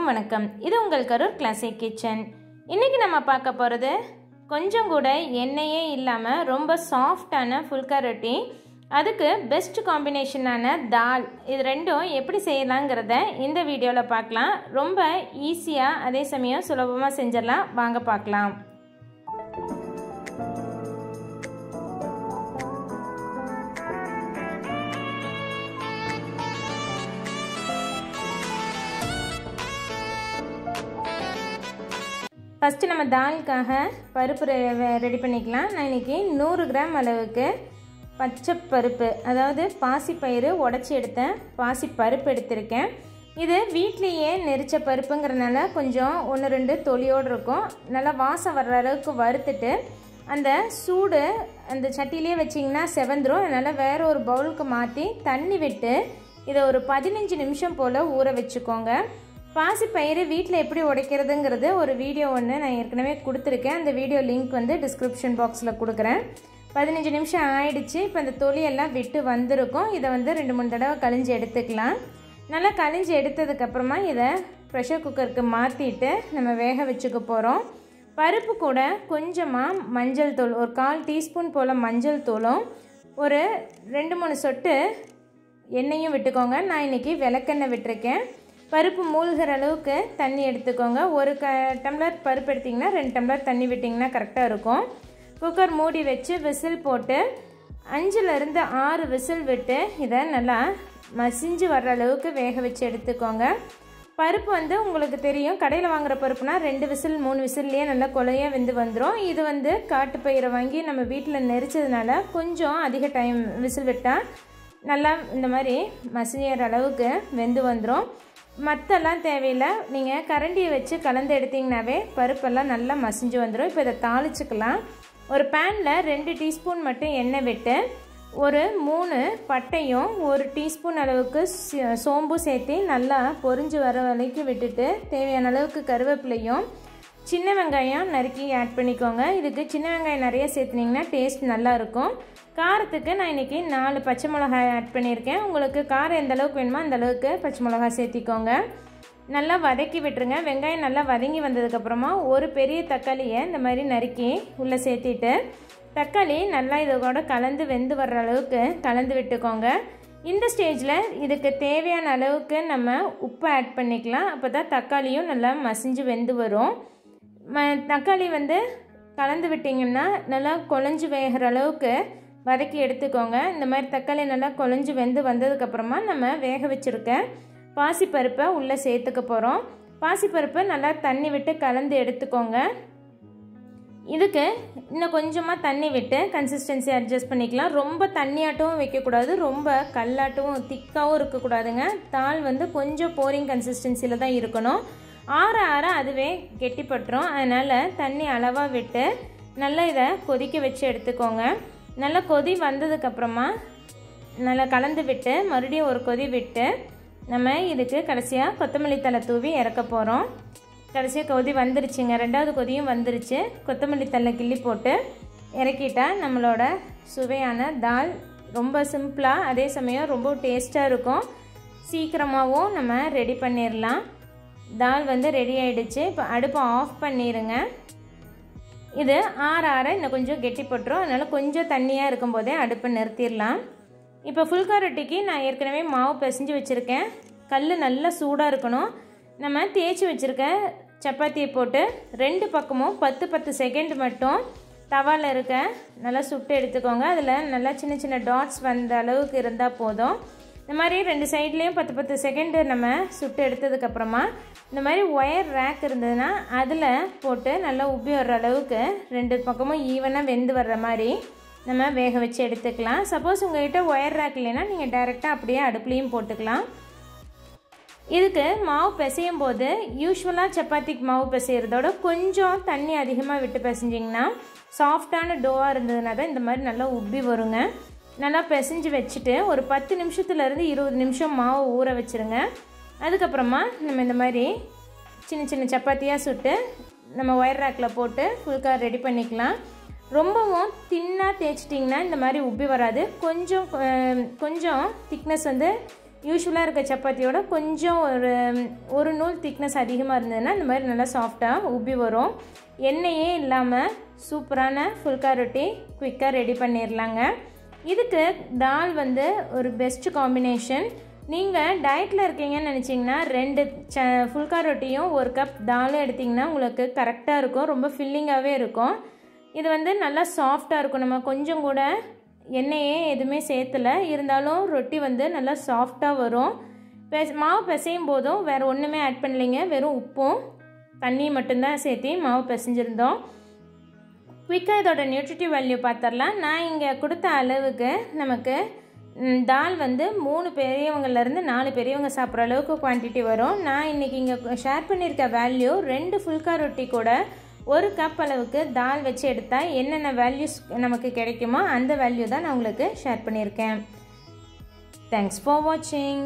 அனைவருக்கும் வணக்கம். இது உங்கள் கரூர் கிளாசிக் கிச்சன். இன்றைக்கி நம்ம பார்க்க போகிறது கொஞ்சம் கூட எண்ணெயே இல்லாமல் ரொம்ப சாஃப்டான ஃபுல்கா ரொட்டி. அதுக்கு பெஸ்ட் காம்பினேஷனான தால், இது ரெண்டும் எப்படி செய்யலாங்கிறத இந்த வீடியோவில் பார்க்கலாம். ரொம்ப ஈஸியாக அதே சமயம் சுலபமாக செஞ்சிடலாம். வாங்க பார்க்கலாம். ஃபஸ்ட்டு நம்ம தாலுக்காக பருப்பு ரெடி பண்ணிக்கலாம். நான் இன்றைக்கி 100 கிராம் அளவுக்கு பச்சை பருப்பு, அதாவது பாசிப்பயிறு உடச்சி எடுத்தேன் பாசிப்பருப்பு எடுத்திருக்கேன். இது வீட்லேயே நெரிச்ச பருப்புங்கிறதுனால கொஞ்சம் 1-2 தொலியோடு இருக்கும். நல்லா வாசம் வர்ற அளவுக்கு வறுத்துட்டு அந்த சூடு அந்த சட்டிலேயே வச்சிங்கன்னா செவந்துடும். அதனால் வேறு ஒரு பவுலுக்கு மாற்றி தண்ணி விட்டு இதை ஒரு 15 நிமிஷம் போல் ஊற வச்சுக்கோங்க. பாசிப்பயிறு வீட்டில் எப்படி உடைக்கிறதுங்கிறது ஒரு வீடியோ ஒன்று நான் ஏற்கனவே கொடுத்துருக்கேன். அந்த வீடியோ லிங்க் வந்து டிஸ்கிரிப்ஷன் பாக்ஸில் கொடுக்குறேன். 15 நிமிஷம் ஆயிடுச்சு. இப்போ அந்த தொலியெல்லாம் விட்டு வந்திருக்கும். இதை வந்து 2-3 தடவை கழிஞ்சு எடுத்துக்கலாம். நல்லா கழிஞ்சு எடுத்ததுக்கப்புறமா இதை ப்ரெஷர் குக்கருக்கு மாற்றிட்டு நம்ம வேக வச்சுக்க போகிறோம். பருப்பு கூட கொஞ்சமாக மஞ்சள் தூள், ஒரு 1/4 டீஸ்பூன் போல் மஞ்சள் தூளும் ஒரு 2-3 சொட்டு எண்ணெயும் விட்டுக்கோங்க. நான் இன்றைக்கி விளக்கெண்ணெய் விட்டுருக்கேன். பருப்பு மூழ்கிற அளவுக்கு தண்ணி எடுத்துக்கோங்க. ஒரு டம்ளர் பருப்பு எடுத்திங்கன்னா 2 டம்ளர் தண்ணி விட்டிங்கன்னா கரெக்டாக இருக்கும். குக்கர் மூடி வச்சு விசில் போட்டு 5-6 விசில் விட்டு இதை நல்லா மசிஞ்சு வர்ற அளவுக்கு வேக வச்சு எடுத்துக்கோங்க. பருப்பு வந்து உங்களுக்கு தெரியும், கடையில் வாங்குகிற பருப்புனா 2 விசில் 3 விசில்லையே நல்லா கொலையாக வெந்து வந்துடும். இது வந்து காட்டுப்பயிரை வாங்கி நம்ம வீட்டில் நெரிச்சதுனால கொஞ்சம் அதிக டைம் விசில் விட்டால் நல்லா இந்த மாதிரி மசிஞ்சற அளவுக்கு வெந்து வந்துடும். மற்றெல்லாம் தேவையில்லை, நீங்கள் கரண்டியை வச்சு கலந்து எடுத்திங்கனாவே பருப்பெல்லாம் நல்லா மசிஞ்சு வந்துடும். இப்போ இதை தாளிச்சுக்கலாம். ஒரு பேனில் 2 டீஸ்பூன் மட்டும் எண்ணெய் விட்டு ஒரு 3 பட்டையும் 1 டீஸ்பூன் அளவுக்கு சோம்பு சேர்த்து நல்லா பொரிஞ்சு வர வரைக்கும் விட்டுட்டு தேவையான அளவுக்கு கருவேப்பிலையும் சின்ன வெங்காயம் நறுக்கி ஆட் பண்ணிக்கோங்க. இதுக்கு சின்ன வெங்காயம் நிறைய சேர்த்துனிங்கன்னா டேஸ்ட் நல்லாயிருக்கும். காரத்துக்கு நான் இன்றைக்கி 4 பச்சை மிளகாய் ஆட் பண்ணியிருக்கேன். உங்களுக்கு காரம் எந்த அளவுக்கு வேணுமோ அந்தளவுக்கு பச்சை மிளகாய் சேர்த்திக்கோங்க. நல்லா வதக்கி விட்டுருங்க. வெங்காயம் நல்லா வதங்கி வந்ததுக்கப்புறமா ஒரு பெரிய தக்காளியை இந்த மாதிரி நறுக்கி உள்ளே சேர்த்திட்டு தக்காளி நல்லா இதோட கலந்து வெந்து வர்ற அளவுக்கு கலந்து விட்டுக்கோங்க. இந்த ஸ்டேஜில் இதுக்கு தேவையான அளவுக்கு நம்ம உப்பு ஆட் பண்ணிக்கலாம். அப்போ தான் தக்காளியும் நல்லா மசிஞ்சு வெந்து வரும். தக்காளி வந்து கலந்து விட்டிங்கன்னா நல்லா குழஞ்சி வேகிற அளவுக்கு வதக்கி எடுத்துக்கோங்க. இந்த மாதிரி தக்காளி நல்லா குழஞ்சி வெந்து வந்ததுக்கப்புறமா நம்ம வேக வச்சுருக்க பாசிப்பருப்பை உள்ளே சேர்த்துக்க போகிறோம். பாசிப்பருப்பை நல்லா தண்ணி விட்டு கலந்து எடுத்துக்கோங்க. இதுக்கு இன்னும் கொஞ்சமாக தண்ணி விட்டு கன்சிஸ்டன்சி அட்ஜஸ்ட் பண்ணிக்கலாம். ரொம்ப தண்ணியாட்டவும் வைக்கக்கூடாது, ரொம்ப கல்லாட்டவும் திக்காகவும் இருக்கக்கூடாதுங்க. தால் வந்து கொஞ்சம் போரிங் கன்சிஸ்டன்சியில் தான் இருக்கணும். ஆற அதுவே கெட்டிப்பட்டுரும். அதனால் தண்ணி அளவாக விட்டு நல்லா இதை கொதிக்க வச்சு எடுத்துக்கோங்க. நல்லா கொதி வந்ததுக்கப்புறமா நல்லா கலந்து விட்டு மறுபடியும் ஒரு கொதி விட்டு நம்ம இதுக்கு கடைசியாக கொத்தமல்லி தழை தூவி இறக்க போகிறோம். கடைசியாக கொதி வந்துருச்சுங்க, 2வது கொதியும் வந்துருச்சு. கொத்தமல்லி தழை கிள்ளி போட்டு இறக்கிட்டால் நம்மளோட சுவையான தால் ரொம்ப சிம்பிளாக அதே சமயம் ரொம்ப டேஸ்ட்டாக இருக்கும். சீக்கிரமாகவும் நம்ம ரெடி பண்ணிடலாம். தால் வந்து ரெடி ஆகிடுச்சு. இப்போ அடுப்பை ஆஃப் பண்ணிடுங்க. இது ஆற இன்னும் கொஞ்சம் கெட்டிப்பட்டுரும். அதனால் கொஞ்சம் தண்ணியாக இருக்கும்போதே அடுப்பை நிறுத்திடலாம். இப்போ ஃபுல்கா ரொட்டிக்கு நான் ஏற்கனவே மாவு பிசைஞ்சு வச்சுருக்கேன். கல் நல்லா சூடாக இருக்கணும். நம்ம தேய்ச்சி வச்சுருக்க சப்பாத்தியை போட்டு 2 பக்கமும் 10 செகண்ட் மட்டும் தவாவில் இருக்க நல்லா சுட்டு எடுத்துக்கோங்க. அதில் நல்லா சின்ன சின்ன டாட்ஸ் வந்த அளவுக்கு இருந்தால் போதும். இந்த மாதிரி 2 சைட்லேயும் 10 செகண்டு நம்ம சுட்டு எடுத்ததுக்கப்புறமா இந்த மாதிரி ஒயர் ரேக் இருந்ததுன்னா அதில் போட்டு நல்லா உப்பி வர்ற அளவுக்கு 2 பக்கமும் ஈவனாக வெந்து வர்ற மாதிரி நம்ம வேக வச்சு எடுத்துக்கலாம். சப்போஸ் உங்கள்கிட்ட ஒயர் ரேக் இல்லைன்னா நீங்கள் டைரெக்டாக அப்படியே அடுப்புலையும் போட்டுக்கலாம். இதுக்கு மாவு பிசையும் போது யூஸ்வலாக சப்பாத்திக்கு மாவு பிசைகிறதோட கொஞ்சம் தண்ணி அதிகமாக விட்டு பிசைஞ்சிங்கன்னா சாஃப்டான டோவாக இருந்ததுனா தான் இந்த மாதிரி நல்லா உப்பி வருங்க. நல்லா பிசைஞ்சு வச்சுட்டு ஒரு 10 நிமிஷத்துலேருந்து 20 நிமிஷம் மாவு ஊற வச்சுருங்க. அதுக்கப்புறமா நம்ம இந்த மாதிரி சின்ன சின்ன சப்பாத்தியாக சுட்டு நம்ம ஒயர் ரேக்கில் போட்டு ஃபுல்கா ரெடி பண்ணிக்கலாம். ரொம்பவும் தின்னாக தேய்ச்சிட்டிங்கன்னா இந்த மாதிரி உப்பி வராது. கொஞ்சம் திக்னஸ் வந்து யூஸ்வலாக இருக்க சப்பாத்தியோட கொஞ்சம் ஒரு நூல் திக்னஸ் அதிகமாக இருந்ததுன்னா இந்த மாதிரி நல்லா சாஃப்டாக உப்பி வரும். எண்ணெயே இல்லாமல் சூப்பரான ஃபுல்கா ரொட்டி குயிக்காக ரெடி பண்ணிடலாங்க. இதுக்கு தால் வந்து ஒரு பெஸ்ட் காம்பினேஷன். நீங்கள் டயட்டில் இருக்கீங்கன்னு நினச்சிங்கன்னா 2 ஃபுல்கா ரொட்டியும் 1 கப் தாலும் எடுத்திங்கன்னா உங்களுக்கு கரெக்டாக இருக்கும். ரொம்ப ஃபில்லிங்காகவே இருக்கும். இது வந்து நல்லா சாஃப்டாக இருக்கும். நம்ம கொஞ்சம் கூட எண்ணெயே எதுவுமே சேர்த்துல, இருந்தாலும் ரொட்டி வந்து நல்லா சாஃப்டாக வரும். மாவு பிசையும் போதும் வேறு ஒன்றுமே ஆட் பண்ணலைங்க. வெறும் உப்பும் தண்ணி மட்டும்தான் சேர்த்து மாவு பிசைஞ்சிருந்தோம். குயிக்காக இதோட நியூட்ரிட்டிவ் வேல்யூ பார்த்துடலாம். நான் இங்கே கொடுத்த அளவுக்கு நமக்கு தால் வந்து 3 பெரியவங்கலேருந்து 4 பெரியவங்க சாப்பிட்ற அளவுக்கு குவான்டிட்டி வரும். நான் இன்றைக்கி இங்கே ஷேர் பண்ணியிருக்க வேல்யூ 2 ஃபுல்கா ரொட்டி கூட 1 கப் அளவுக்கு தால் வச்சு எடுத்தால் என்னென்ன வேல்யூஸ் நமக்கு கிடைக்குமோ அந்த வேல்யூ தான் நான் உங்களுக்கு ஷேர் பண்ணியிருக்கேன். தேங்க்ஸ் ஃபார் வாட்சிங்.